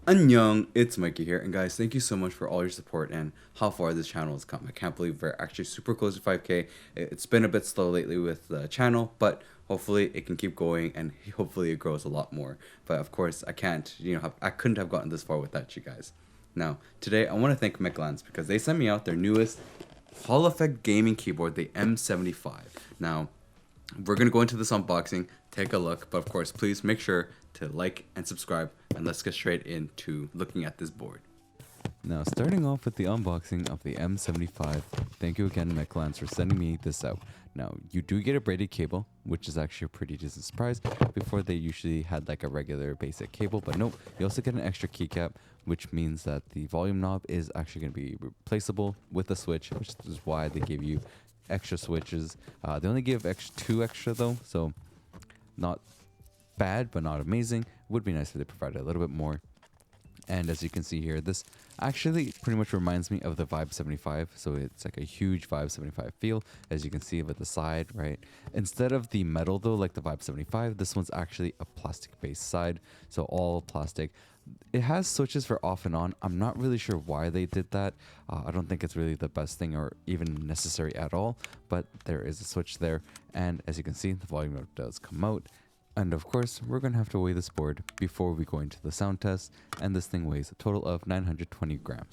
Annyeong, it's Mikey here, and guys, thank you so much for all your support and how far this channel has come. I can't believe we're actually super close to 5K. It's been a bit slow lately with the channel, but hopefully it can keep going and hopefully it grows a lot more. But of course, I can't, I couldn't have gotten this far without you guys. Now, today I want to thank Mechlands because they sent me out their newest Hall Effect gaming keyboard, the M75. Now, we're going to go into this unboxing, take a look, but of course, please make sure to like and subscribe, and let's get straight into looking at this board. Now, starting off with the unboxing of the M75, thank you again, Mechlands, for sending me this out. Now, you do get a braided cable, which is actually a pretty decent surprise. Before, they usually had like a regular basic cable, but nope, you also get an extra keycap, which means that the volume knob is actually going to be replaceable with a switch, which is why they give you extra switches. They only give two extra though, so not bad, but not amazing. Would be nice if they provided a little bit more. And as you can see here, this actually pretty much reminds me of the Vibe 75. So it's like a huge Vibe 75 feel, as you can see with the side, right? Instead of the metal though, like the Vibe 75, this one's actually a plastic based side. So all plastic. It has switches for off and on. I'm not really sure why they did that. I don't think it's really the best thing or even necessary at all, but there is a switch there. And as you can see, the volume knob does come out. And of course, we're going to have to weigh this board before we go into the sound test, and this thing weighs a total of 920 grams.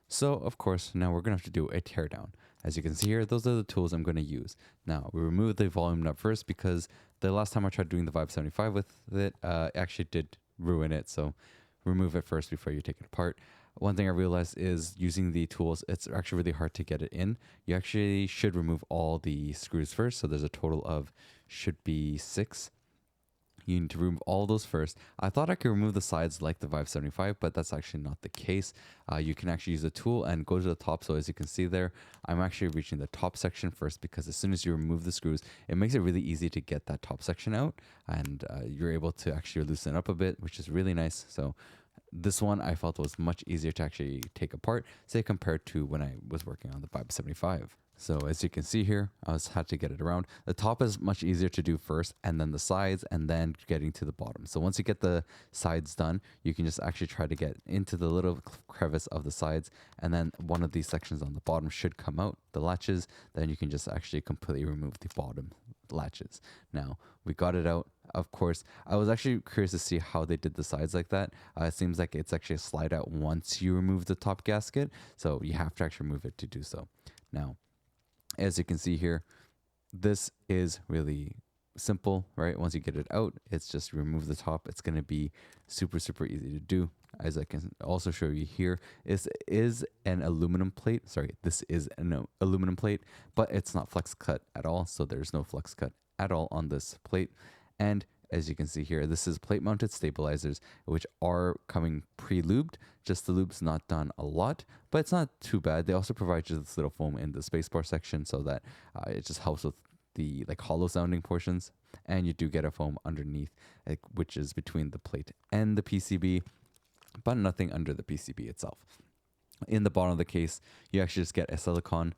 So, of course, now we're going to have to do a teardown. As you can see here, those are the tools I'm going to use. Now, we remove the volume knob first because the last time I tried doing the Vibe 75 with it, actually did ruin it. So, remove it first before you take it apart. One thing I realized is using the tools, it's actually really hard to get it in. You actually should remove all the screws first. So, there's a total of, should be 6. You need to remove all those first. I thought I could remove the sides like the Vive 75, but that's actually not the case. You can actually use a tool and go to the top. So as you can see there, I'm actually reaching the top section first because as soon as you remove the screws, it makes it really easy to get that top section out, and you're able to actually loosen it up a bit, which is really nice. So this one I felt was much easier to actually take apart, say compared to when I was working on the Vibe 75. So as you can see here, had to get it around. The top is much easier to do first, and then the sides, and then getting to the bottom. So once you get the sides done, you can just actually try to get into the little crevice of the sides, and then one of these sections on the bottom should come out, the latches. Then you can just actually completely remove the bottom latches. Now, we got it out. Of course, I was actually curious to see how they did the sides like that. It seems like it's actually a slide out once you remove the top gasket, so you have to actually remove it to do so. Now, as you can see here, this is really simple, right? Once you get it out, it's just remove the top. It's going to be super, super easy to do. As I can also show you here, is an aluminum plate. Sorry, this is an aluminum plate, but it's not flex cut at all. So there's no flex cut at all on this plate. And as you can see here, this is plate mounted stabilizers, which are coming pre-lubed. Just the lube's not done a lot, but it's not too bad. They also provide you this little foam in the spacebar section so that it just helps with the like hollow sounding portions. And you do get a foam underneath, which is between the plate and the PCB, but nothing under the PCB itself. In the bottom of the case, you actually just get a silicone,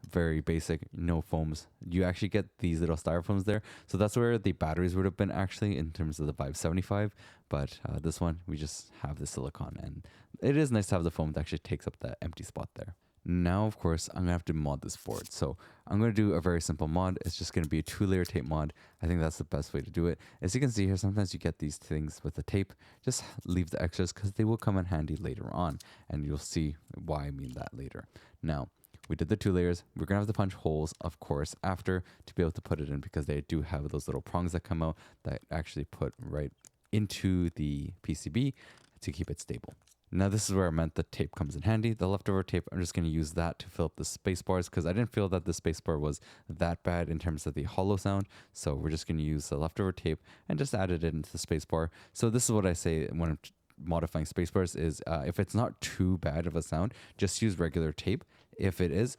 very basic, no foams. You actually get these little styrofoams there. So that's where the batteries would have been actually in terms of the Vibe 75. But this one, we just have the silicone, and it is nice to have the foam that actually takes up that empty spot there. Now, of course, I'm going to have to mod this board. So I'm going to do a very simple mod. It's just going to be a 2-layer tape mod. I think that's the best way to do it. As you can see here, sometimes you get these things with the tape. Just leave the extras because they will come in handy later on. And you'll see why I mean that later. Now, we did the 2 layers. We're going to have to punch holes, of course, after to be able to put it in because they do have those little prongs that come out that actually put right into the PCB to keep it stable. Now this is where I meant the tape comes in handy. The leftover tape, I'm just going to use that to fill up the space bars because I didn't feel that the space bar was that bad in terms of the hollow sound. So we're just going to use the leftover tape and just add it into the space bar. So this is what I say when I'm modifying space bars is if it's not too bad of a sound, just use regular tape. If it is,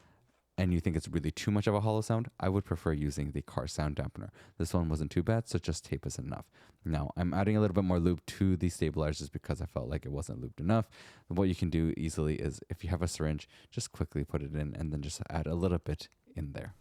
and you think it's really too much of a hollow sound, I would prefer using the car sound dampener. This one wasn't too bad, so just tape is enough. Now, I'm adding a little bit more lube to the stabilizers because I felt like it wasn't lubed enough. What you can do easily is if you have a syringe, just quickly put it in and then just add a little bit in there.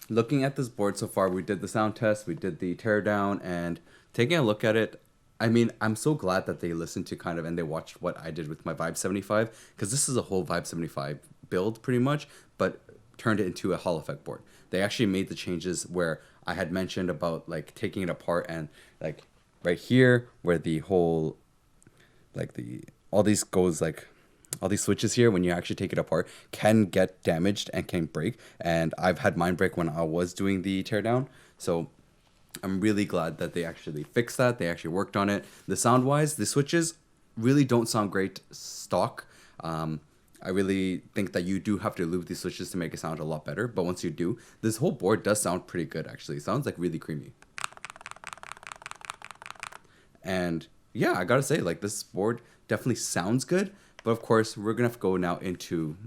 Looking at this board so far, we did the sound test, we did the teardown, and taking a look at it, I mean, I'm so glad that they listened to kind of and they watched what I did with my Vibe 75 because this is a whole Vibe 75 build pretty much, but turned it into a Hall effect board. They actually made the changes where I had mentioned about like taking it apart and like right here where the whole like the all these goes like all these switches here when you actually take it apart can get damaged and can break, and I've had mine break when I was doing the teardown. So I'm really glad that they actually fixed that. They actually worked on it. The sound wise, the switches really don't sound great stock. I really think that you do have to lube these switches to make it sound a lot better, but once you do, this whole board does sound pretty good actually. It sounds like really creamy. And yeah, I gotta say, like, this board definitely sounds good, but of course we're gonna have to go now into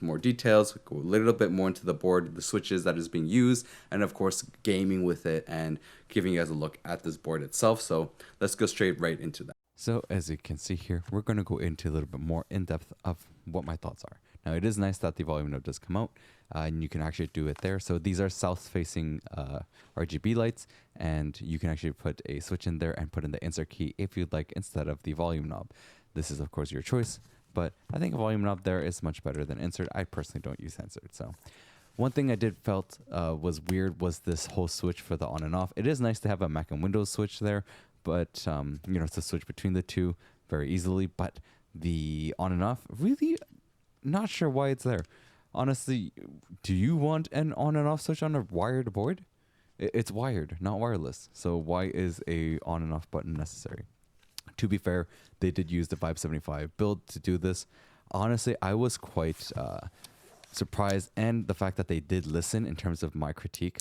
more details, go a little bit more into the board, the switches that is being used, and of course gaming with it and giving you guys a look at this board itself. So let's go straight right into that. So as you can see here, we're going to go into a little bit more in depth of what my thoughts are. Now it is nice that the volume knob does come out and you can actually do it there. So these are south facing RGB lights, and you can actually put a switch in there and put in the insert key if you'd like instead of the volume knob. This is of course your choice, but I think a volume knob there is much better than insert. I personally don't use insert. So one thing I did felt was weird was this whole switch for the on and off. It is nice to have a Mac and Windows switch there, but you know, it's a switch between the two very easily. But the on and off, really not sure why it's there. Honestly, do you want an on and off switch on a wired board? It's wired, not wireless. So why is a on and off button necessary? To be fair, they did use the Vibe 75 build to do this. Honestly, I was quite surprised, and the fact that they did listen in terms of my critique.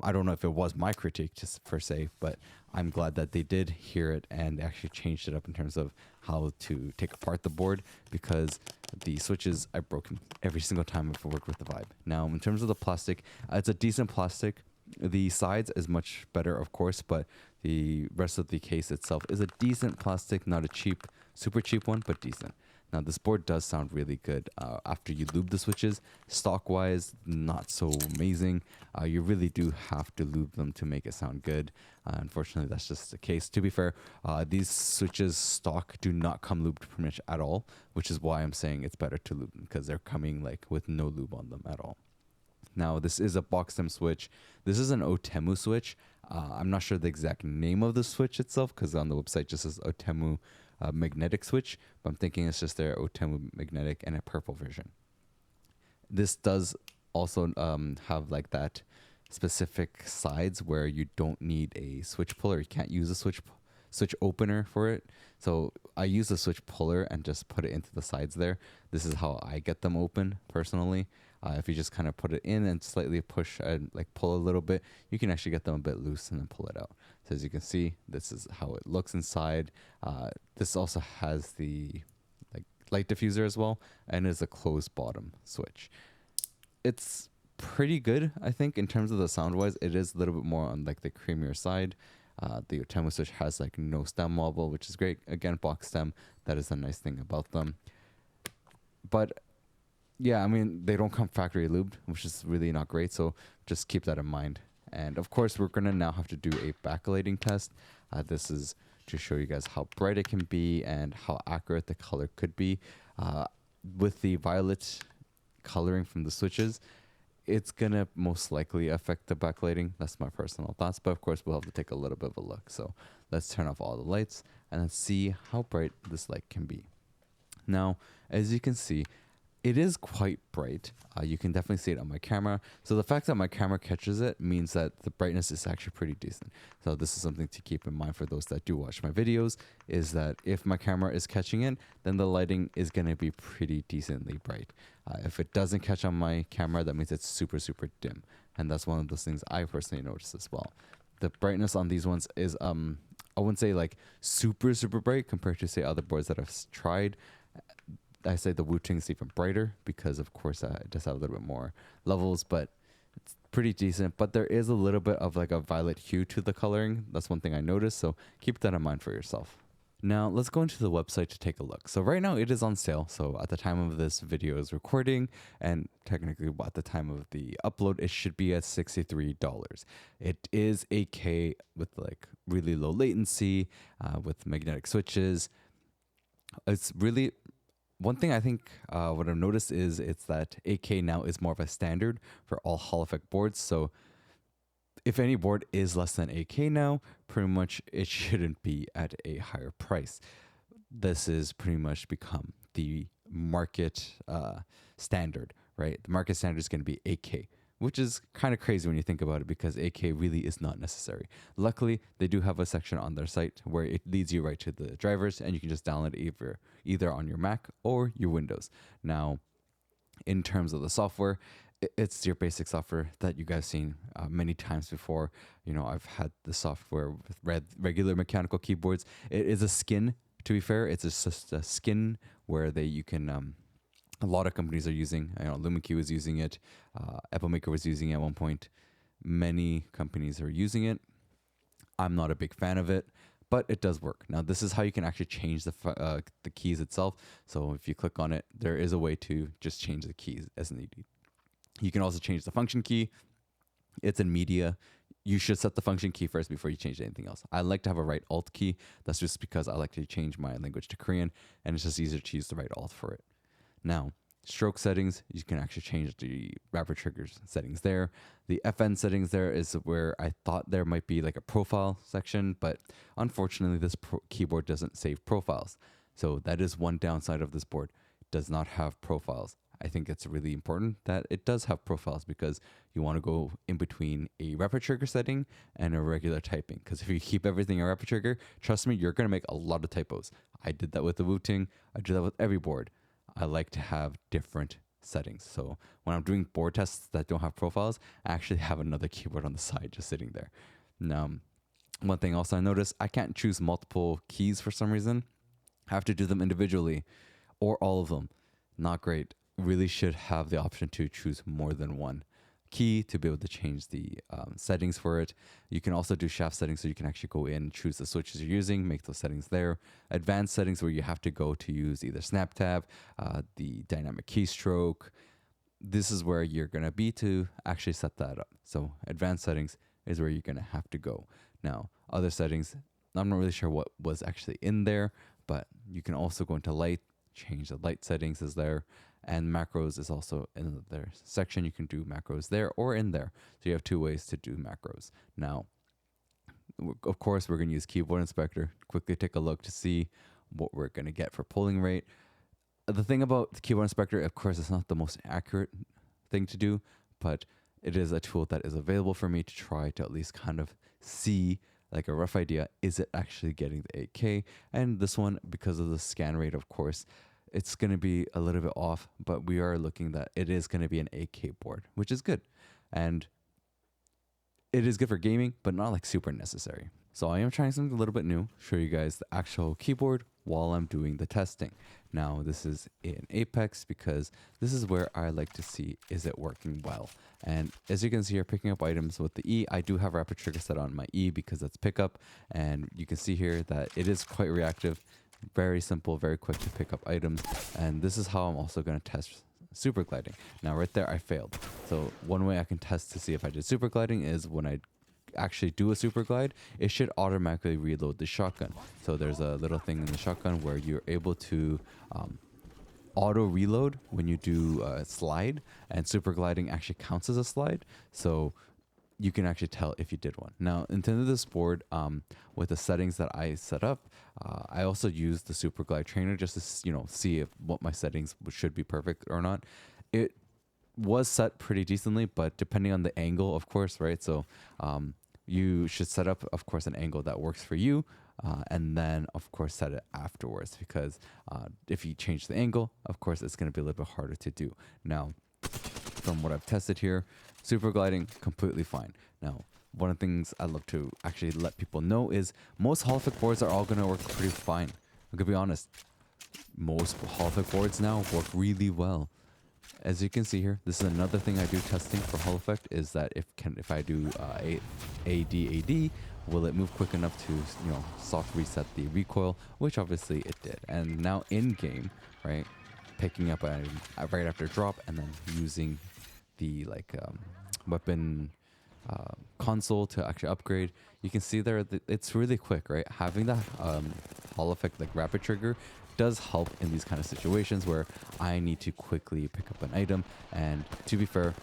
I don't know if it was my critique just per se, but I'm glad that they did hear it and they actually changed it up in terms of how to take apart the board, because the switches I've broken every single time I've worked with the Vibe. Now, in terms of the plastic, it's a decent plastic. The sides is much better, of course, but the rest of the case itself is a decent plastic, not a cheap, super cheap one, but decent. Now, this board does sound really good after you lube the switches. Stock-wise, not so amazing. You really do have to lube them to make it sound good. Unfortunately, that's just the case. To be fair, these switches stock do not come lubed pretty much at all, which is why I'm saying it's better to lube them, because they're coming like with no lube on them at all. Now, this is a box stem switch. This is an Otemu switch. I'm not sure the exact name of the switch itself, because on the website it just says Otemu magnetic switch, but I'm thinking it's just their Otemu magnetic and a purple version. This does also have like that specific sides where you don't need a switch puller. You can't use a switch opener for it. So I use a switch puller and just put it into the sides there. This is how I get them open personally. If you just kind of put it in and slightly push and like pull a little bit, you can actually get them a bit loose and then pull it out. So as you can see, this is how it looks inside. This also has the like light diffuser as well, and is a closed bottom switch. It's pretty good, I think, in terms of the sound wise. It is a little bit more on like the creamier side. The Otemu switch has like no stem wobble, which is great. Again, box stem, that is a nice thing about them. But yeah, I mean, they don't come factory lubed, which is really not great. So just keep that in mind. And of course, we're going to now have to do a backlighting test. This is to show you guys how bright it can be and how accurate the color could be. With the violet coloring from the switches, it's going to most likely affect the backlighting. That's my personal thoughts. But of course, we'll have to take a little bit of a look. So let's turn off all the lights and let's see how bright this light can be. Now, as you can see, it is quite bright. You can definitely see it on my camera. So the fact that my camera catches it means that the brightness is actually pretty decent. So this is something to keep in mind for those that do watch my videos, is that if my camera is catching it, then the lighting is going to be pretty decently bright. If it doesn't catch on my camera, that means it's super, super dim. And that's one of those things I personally noticed as well. The brightness on these ones is, I wouldn't say like super, super bright compared to say other boards that I've tried. I say the Wu-Ting is even brighter because, of course, it does have a little bit more levels, but it's pretty decent. But there is a little bit of like a violet hue to the coloring. That's one thing I noticed, so keep that in mind for yourself. Now, let's go into the website to take a look. So right now it is on sale. So at the time of this video is recording, and technically at the time of the upload, it should be at $63. It is 8K with like really low latency, with magnetic switches. It's really... One thing I think what I've noticed is it's that 8K now is more of a standard for all Hall effect boards. So if any board is less than 8K now, pretty much it shouldn't be at a higher price. This is pretty much become the market standard, right? The market standard is going to be 8K, which is kind of crazy when you think about it, because 8K really is not necessary. Luckily, they do have a section on their site where it leads you right to the drivers, and you can just download it either on your Mac or your Windows. Now, in terms of the software, it's your basic software that you guys seen many times before. You know, I've had the software with regular mechanical keyboards. It is a skin, to be fair. It's just a skin where you can... a lot of companies are using, LumenQ is using it. Apple Maker was using it at one point. Many companies are using it. I'm not a big fan of it, but it does work. Now, this is how you can actually change the keys itself. So if you click on it, there is a way to just change the keys as needed. You can also change the function key. It's in media. You should set the function key first before you change anything else. I like to have a right alt key. That's just because I like to change my language to Korean, and it's just easier to use the right alt for it. Now, stroke settings, you can actually change the rapid triggers settings there. The FN settings there is where I thought there might be like a profile section, but unfortunately this keyboard doesn't save profiles. So that is one downside of this board. It does not have profiles. I think it's really important that it does have profiles, because you want to go in between a rapid trigger setting and a regular typing. Because if you keep everything a rapid trigger, trust me, you're going to make a lot of typos. I did that with the Wu-Ting. I do that with every board. I like to have different settings. So when I'm doing board tests that don't have profiles, I actually have another keyboard on the side just sitting there. Now, one thing also I noticed, I can't choose multiple keys for some reason. I have to do them individually or all of them. Not great. Really should have the option to choose more than one key to be able to change the settings for it. You can also do shaft settings, so you can actually go in and choose the switches you're using, make those settings there. Advanced settings where you have to go to use either snap tab, the dynamic keystroke. This is where you're going to be to actually set that up. So advanced settings is where you're going to have to go. Now, other settings, I'm not really sure what was actually in there, but you can also go into light, change the light settings is there, and macros is also in their section. You can do macros there or in there. So you have two ways to do macros. Now, of course, we're going to use Keyboard Inspector. Quickly take a look to see what we're going to get for polling rate. The thing about the Keyboard Inspector, of course, it's not the most accurate thing to do, but it is a tool that is available for me to try to at least kind of see like a rough idea. Is it actually getting the 8K? And this one, because of the scan rate, of course, it's going to be a little bit off, but we are looking that it is going to be an 8K board, which is good. And it is good for gaming, but not like super necessary. So I am trying something a little bit new, show you guys the actual keyboard while I'm doing the testing. Now this is in Apex because this is where I like to see, is it working well? And as you can see here, picking up items with the E, I do have rapid trigger set on my E because that's pickup. And you can see here that it is quite reactive, very simple, very quick to pick up items. And this is how I'm also going to test super gliding. Now right there, I failed. So one way I can test to see if I did super gliding is when I actually do a super glide, it should automatically reload the shotgun. So there's a little thing in the shotgun where you're able to auto reload when you do a slide, and super gliding actually counts as a slide. So you can actually tell if you did one. Now, into this board, with the settings that I set up, I also use the Super Glide Trainer just to see if what my settings should be perfect or not. It was set pretty decently, but depending on the angle, of course, right? So you should set up, of course, an angle that works for you, and then, of course, set it afterwards, because if you change the angle, of course, it's going to be a little bit harder to do. Now, from what I've tested here, super gliding, completely fine. Now, one of the things I love to actually let people know is most Hall effect boards are all going to work pretty fine. I'm going to be honest. Most Hall effect boards now work really well. As you can see here, this is another thing I do testing for Hall effect, is that if I do AD, will it move quick enough to soft reset the recoil, which obviously it did. And now in game, right, picking up a right after drop and then using the weapon console to actually upgrade, you can see there that it's really quick, right? Having that Hall effect like rapid trigger does help in these kind of situations where I need to quickly pick up an item. And to be fair,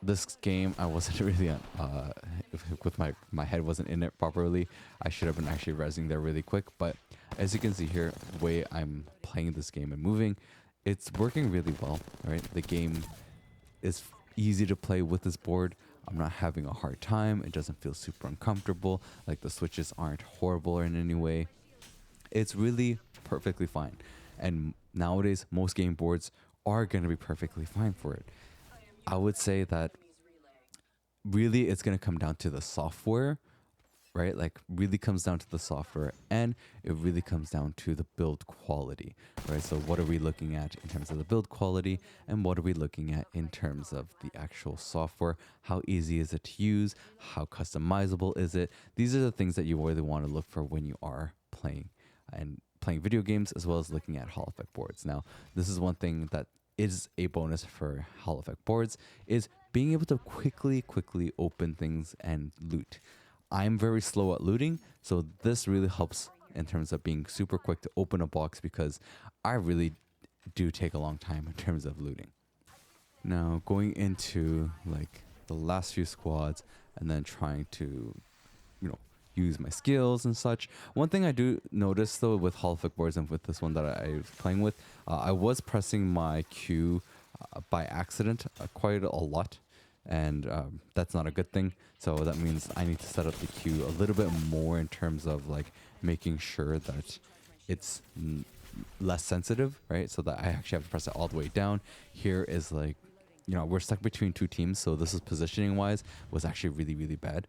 this game I wasn't really with my head wasn't in it properly. I should have been actually resing there really quick, but as you can see here, the way I'm playing this game and moving, it's working really well, right? The game is easy to play with this board. I'm not having a hard time. It doesn't feel super uncomfortable. Like the switches aren't horrible in any way. It's really perfectly fine. And nowadays, most game boards are going to be perfectly fine for it. I would say that really it's going to come down to the software, right? Like really comes down to the software, and it really comes down to the build quality, right? So what are we looking at in terms of the build quality, and what are we looking at in terms of the actual software? How easy is it to use? How customizable is it? These are the things that you really want to look for when you are playing video games, as well as looking at Hall effect boards. Now, this is one thing that is a bonus for Hall effect boards, is being able to quickly open things and loot. I'm very slow at looting, so this really helps in terms of being super quick to open a box, because I really do take a long time in terms of looting. Now, going into like the last few squads and then trying to, use my skills and such. One thing I do notice though with Hall effect boards and with this one that I was playing with, I was pressing my Q by accident quite a lot. And that's not a good thing. So that means I need to set up the Q a little bit more in terms of like making sure that it's less sensitive, right? So that I actually have to press it all the way down. Here is like, we're stuck between two teams, so this is positioning wise was actually really, really bad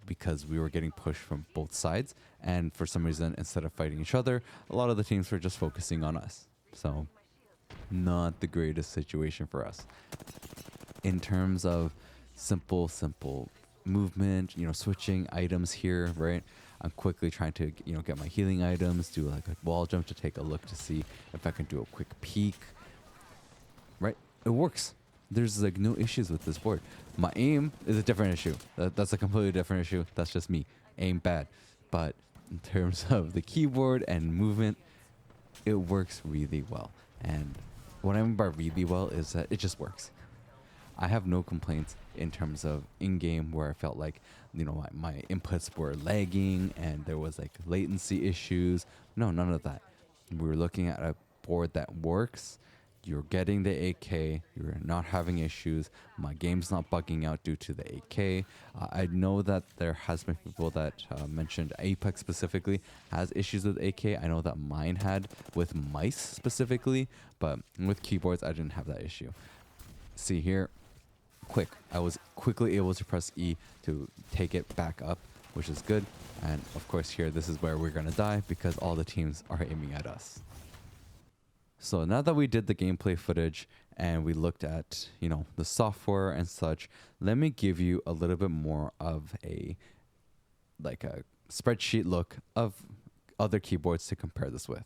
because we were getting pushed from both sides, and for some reason, instead of fighting each other, a lot of the teams were just focusing on us. So not the greatest situation for us in terms of simple movement, switching items here, right? I'm quickly trying to, get my healing items, do like a wall jump to take a look to see if I can do a quick peek, right? It works. There's like no issues with this board. My aim is a different issue. That's a completely different issue. That's just me. Aim bad. But in terms of the keyboard and movement, it works really well. And what I mean by really well is that it just works. I have no complaints in terms of in-game where I felt like, my inputs were lagging and there was like latency issues. No, none of that. We were looking at a board that works. You're getting the 8K. You're not having issues. My game's not bugging out due to the 8K. I know that there has been people that mentioned Apex specifically has issues with 8K. I know that mine had with mice specifically, but with keyboards, I didn't have that issue. See here, I was quickly able to press E to take it back up, which is good. And of course here, this is where we're going to die because all the teams are aiming at us. So now that we did the gameplay footage and we looked at, the software and such, let me give you a little bit more of a spreadsheet look of other keyboards to compare this with.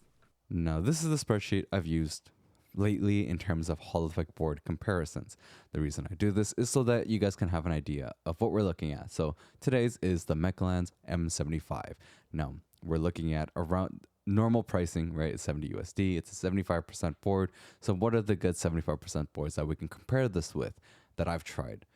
Now, this is the spreadsheet I've used lately in terms of Hall Effect board comparisons. The reason I do this is so that you guys can have an idea of what we're looking at. So today's is the Mechlands M75. Now, we're looking at around normal pricing, right? It's 70 USD. It's a 75% board. So what are the good 75% boards that we can compare this with that I've tried?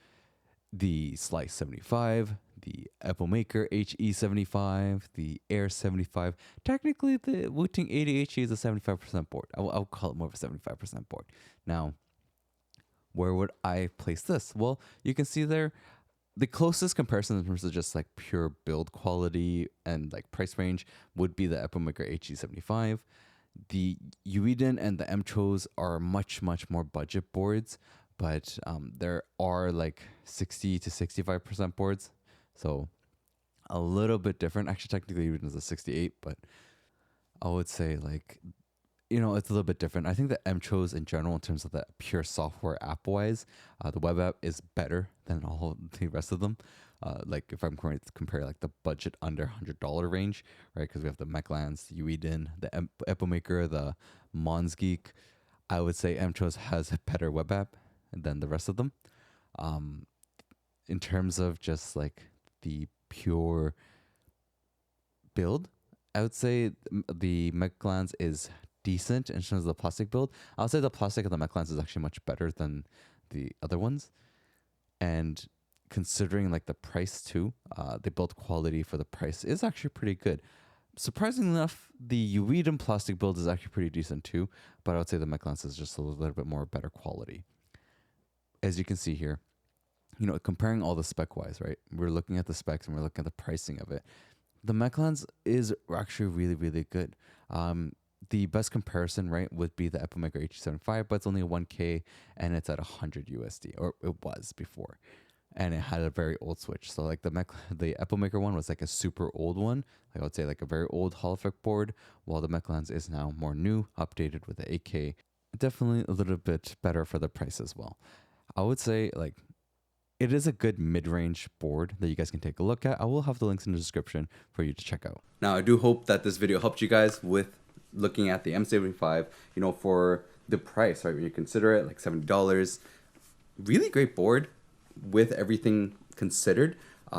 The Slice 75, the Apple Maker HE75, the Air 75. Technically, the Wu-Ting 80HE is a 75% board. I'll call it more of a 75% board. Now, where would I place this? Well, you can see there, the closest comparison in terms of just like pure build quality and like price range would be the Apple Maker HE75. The Ueden and the Mchos are much more budget boards, but there are like 60 to 65% boards, so a little bit different. Actually, technically Ueden is a 68, but I would say like, it's a little bit different. I think the Mchos in general, in terms of the pure software app-wise, the web app is better than all the rest of them. Like if I'm going to compare like the budget under $100 range, right? Because we have the Mechlands, Ueden, the Apple Maker, the Monsgeek. I would say Mchos has a better web app than the rest of them. In terms of just like the pure build, I would say the Mechlands is decent in terms of the plastic build. I'll say the plastic of the Mechlands is actually much better than the other ones. And considering like the price too, the build quality for the price is actually pretty good. Surprisingly enough, the Ueden plastic build is actually pretty decent too, but I would say the Mechlands is just a little bit more better quality. As you can see here, comparing all the spec wise, right? We're looking at the specs and we're looking at the pricing of it. The Mechlands is actually really, really good. The best comparison, right, would be the Apple Maker HE75, but it's only a 1K and it's at 100 USD, or it was before. And it had a very old switch. So like the Apple Maker one was like a super old one. Like I would say like a very old Hall Effect board, while the Mechlands is now more new, updated with the 8K. Definitely a little bit better for the price as well. I would say like it is a good mid-range board that you guys can take a look at. I will have the links in the description for you to check out. Now, I do hope that this video helped you guys with looking at the M75, for the price, right? When you consider it, like $70, really great board with everything considered,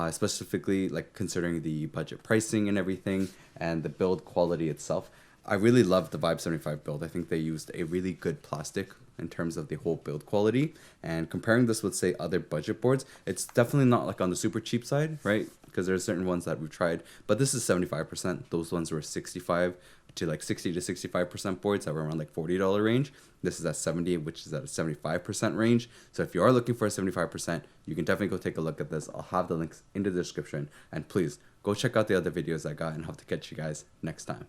specifically like considering the budget pricing and everything and the build quality itself. I really love the Vibe 75 build. I think they used a really good plastic in terms of the whole build quality, and comparing this with say other budget boards, it's definitely not like on the super cheap side, right? Because there's certain ones that we've tried, but this is 75%. Those ones were 65 to like 60 to 65% boards that were around like $40 range. This is at 70, which is at a 75% range. So if you are looking for a 75%, you can definitely go take a look at this. I'll have the links in the description, and please go check out the other videos I got, and hope to catch you guys next time.